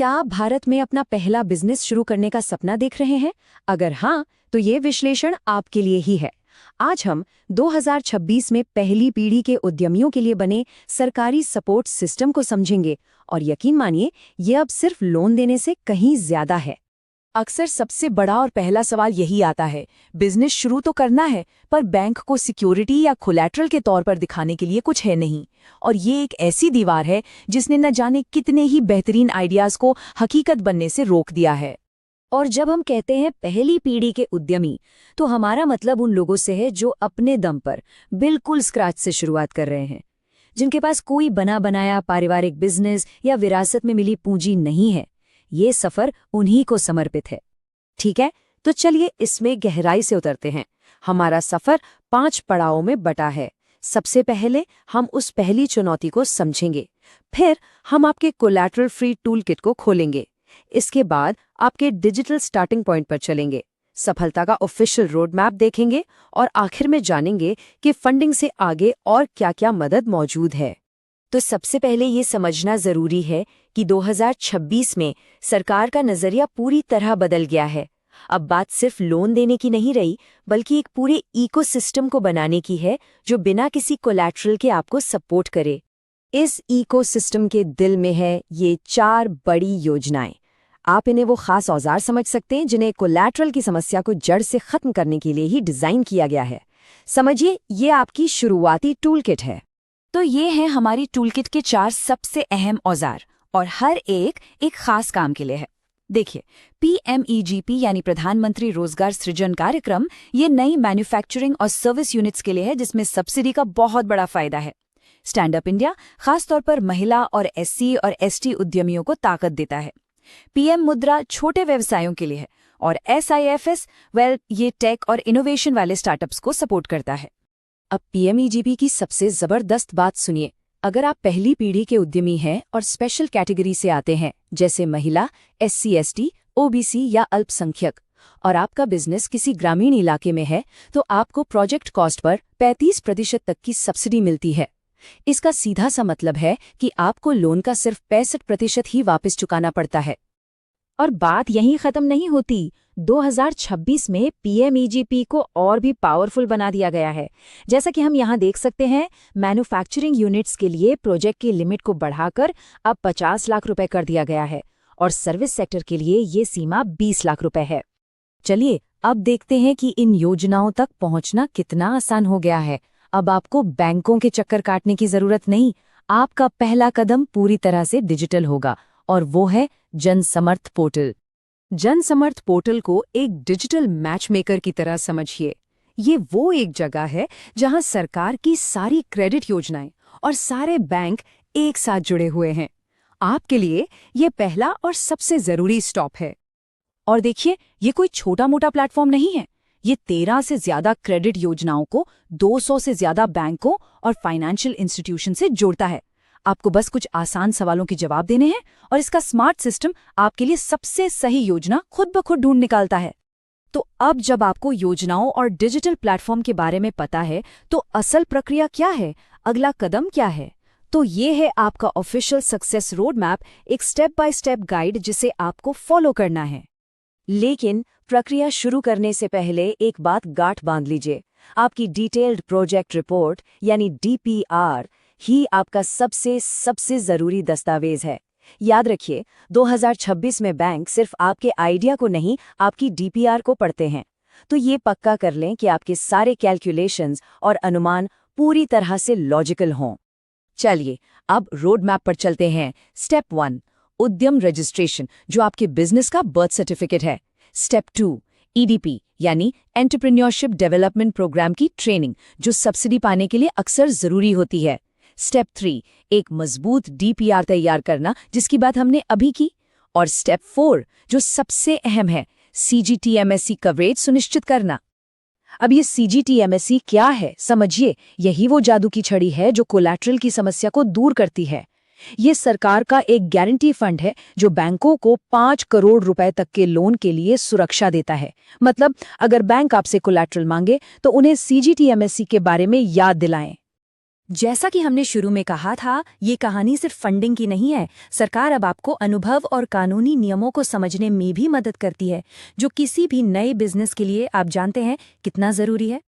क्या आप भारत में अपना पहला बिजनेस शुरू करने का सपना देख रहे हैं? अगर हाँ, तो ये विश्लेषण आपके लिए ही है। आज हम 2026 में पहली पीढ़ी के उद्यमियों के लिए बने सरकारी सपोर्ट सिस्टम को समझेंगे और यकीन मानिए, ये अब सिर्फ लोन देने से कहीं ज्यादा है। अक्सर सबसे बड़ा और पहला सवाल यही आता है, बिजनेस शुरू तो करना है, पर बैंक को सिक्योरिटी या कोलैटरल के तौर पर दिखाने के लिए कुछ है नहीं। और ये एक ऐसी दीवार है जिसने न जाने कितने ही बेहतरीन आइडियाज को हकीकत बनने से रोक दिया है। और जब हम कहते हैं पहली पीढ़ी के उद्यमी, तो हमारा मतलब उन लोगों से है जो अपने दम पर बिल्कुल स्क्रैच से शुरुआत कर रहे हैं, जिनके पास कोई बना बनाया पारिवारिक बिजनेस या विरासत में मिली पूंजी नहीं है। ये सफर उन्हीं को समर्पित है। ठीक है, तो चलिए इसमें गहराई से उतरते हैं। हमारा सफर 5 पड़ावों में बटा है। सबसे पहले हम उस पहली चुनौती को समझेंगे, फिर हम आपके कोलैटरल फ्री टूल किट को खोलेंगे, इसके बाद आपके डिजिटल स्टार्टिंग पॉइंट पर चलेंगे, सफलता का ऑफिशियल रोड मैप देखेंगे और आखिर में जानेंगे कि फंडिंग से आगे और क्या-क्या मदद मौजूद है। तो सबसे पहले ये समझना जरूरी है कि 2026 में सरकार का नजरिया पूरी तरह बदल गया है। अब बात सिर्फ लोन देने की नहीं रही, बल्कि एक पूरे इकोसिस्टम को बनाने की है जो बिना किसी कोलैटरल के आपको सपोर्ट करे। इस इकोसिस्टम के दिल में है ये 4 बड़ी योजनाएं। आप इन्हें वो खास औजार समझ सकते हैं जिन्हें कोलैटरल की समस्या को जड़ से खत्म करने के लिए ही डिजाइन किया गया है। समझिए, ये आपकी शुरुआती टूल किट है। तो ये हैं हमारी टूलकिट के 4 सबसे अहम औजार और हर एक खास काम के लिए है। देखिए, PMEGP यानी प्रधानमंत्री रोजगार सृजन कार्यक्रम, ये नई मैन्युफैक्चरिंग और सर्विस यूनिट्स के लिए है जिसमें सब्सिडी का बहुत बड़ा फायदा है। स्टैंड अप इंडिया खासतौर पर महिला और SC और ST उद्यमियों को ताकत देता है। PM मुद्रा छोटे व्यवसायों के लिए है और SIFS ये टेक और इनोवेशन वाले स्टार्टअप्स को सपोर्ट करता है। अब PMEGP की सबसे जबरदस्त बात सुनिए। अगर आप पहली पीढ़ी के उद्यमी हैं और स्पेशल कैटेगरी से आते हैं, जैसे महिला, SC ST, OBC या अल्पसंख्यक, और आपका बिजनेस किसी ग्रामीण इलाके में है, तो आपको प्रोजेक्ट कॉस्ट पर 35% तक की सब्सिडी मिलती है। इसका सीधा सा मतलब है कि आपको लोन का सिर्फ 65% ही वापस चुकाना पड़ता है। और बात यहीं खत्म नहीं होती। 2026 में PMEGP को और भी पावरफुल बना दिया गया है। जैसा कि हम यहाँ देख सकते हैं, मैन्युफैक्चरिंग यूनिट्स के लिए प्रोजेक्ट की लिमिट को बढ़ाकर अब 50 लाख रुपए कर दिया गया है और सर्विस सेक्टर के लिए ये सीमा 20 लाख रुपए है। चलिए अब देखते हैं कि इन योजनाओं तक पहुँचना कितना आसान हो गया है। अब आपको बैंकों के चक्कर काटने की जरूरत नहीं। आपका पहला कदम पूरी तरह से डिजिटल होगा और वो है जनसमर्थ पोर्टल। जनसमर्थ पोर्टल को एक डिजिटल मैचमेकर की तरह समझिए। ये वो एक जगह है जहां सरकार की सारी क्रेडिट योजनाएं और सारे बैंक एक साथ जुड़े हुए हैं। आपके लिए ये पहला और सबसे जरूरी स्टॉप है। और देखिए, ये कोई छोटा मोटा प्लेटफॉर्म नहीं है। ये 13 से ज्यादा क्रेडिट योजनाओं को 200 से ज्यादा बैंकों और फाइनेंशियल इंस्टीट्यूशन से जोड़ता है। आपको बस कुछ आसान सवालों के जवाब देने हैं और इसका स्मार्ट सिस्टम आपके लिए सबसे सही योजना खुद ब खुद ढूंढ निकालता है। तो अब जब आपको योजनाओं और डिजिटल प्लेटफॉर्म के बारे में पता है, तो असल प्रक्रिया क्या है, अगला कदम क्या है? तो ये है आपका ऑफिशियल सक्सेस रोड मैप, एक स्टेप बाय स्टेप गाइड जिसे आपको फॉलो करना है। लेकिन प्रक्रिया शुरू करने से पहले एक बात गांठ बांध लीजिए। आपकी डिटेल्ड प्रोजेक्ट रिपोर्ट यानी DPR ही आपका सबसे जरूरी दस्तावेज है। याद रखिए, 2026 में बैंक सिर्फ आपके आइडिया को नहीं, आपकी DPR को पढ़ते हैं। तो ये पक्का कर लें कि आपके सारे कैलकुलेशंस और अनुमान पूरी तरह से लॉजिकल हों। चलिए अब रोड मैप पर चलते हैं। स्टेप 1, उद्यम रजिस्ट्रेशन, जो आपके बिजनेस का बर्थ सर्टिफिकेट है। स्टेप 2, EDP यानी एंटरप्रेन्योरशिप डेवलपमेंट प्रोग्राम की ट्रेनिंग, जो सब्सिडी पाने के लिए अक्सर जरूरी होती है। स्टेप 3, एक मजबूत DPR तैयार करना, जिसकी बात हमने अभी की। और स्टेप 4, जो सबसे अहम है, CGT-MSE कवरेज सुनिश्चित करना। अब ये CGT-MSE क्या है, समझिए। यही वो जादू की छड़ी है जो कोलैटरल की समस्या को दूर करती है। ये सरकार का एक गारंटी फंड है जो बैंकों को 5 करोड़ रुपए तक के लोन के लिए सुरक्षा देता है। मतलब अगर बैंक आपसे कोलैटरल मांगे तो उन्हें CGT-MSE के बारे में याद दिलाएं। जैसा कि हमने शुरू में कहा था, ये कहानी सिर्फ फंडिंग की नहीं है। सरकार अब आपको अनुभव और कानूनी नियमों को समझने में भी मदद करती है, जो किसी भी नए बिजनेस के लिए आप जानते हैं कितना जरूरी है।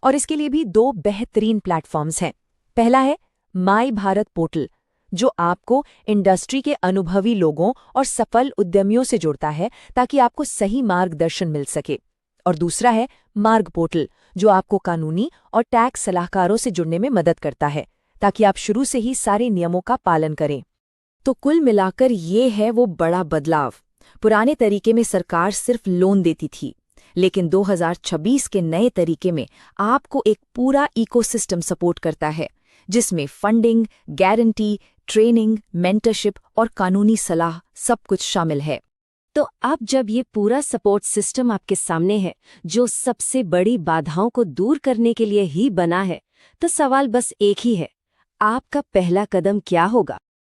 और इसके लिए भी 2 बेहतरीन प्लेटफॉर्म्स हैं। पहला है माई भारत पोर्टल, जो आपको इंडस्ट्री के अनुभवी लोगों और सफल उद्यमियों से जोड़ता है ताकि आपको सही मार्गदर्शन मिल सके। और दूसरा है मार्ग पोर्टल, जो आपको कानूनी और टैक्स सलाहकारों से जुड़ने में मदद करता है ताकि आप शुरू से ही सारे नियमों का पालन करें। तो कुल मिलाकर ये है वो बड़ा बदलाव। पुराने तरीके में सरकार सिर्फ लोन देती थी, लेकिन 2026 के नए तरीके में आपको एक पूरा इकोसिस्टम सपोर्ट करता है, जिसमें फंडिंग, गारंटी, ट्रेनिंग, मेंटरशिप और कानूनी सलाह सब कुछ शामिल है। तो अब जब ये पूरा सपोर्ट सिस्टम आपके सामने है, जो सबसे बड़ी बाधाओं को दूर करने के लिए ही बना है, तो सवाल बस एक ही है, आपका पहला कदम क्या होगा?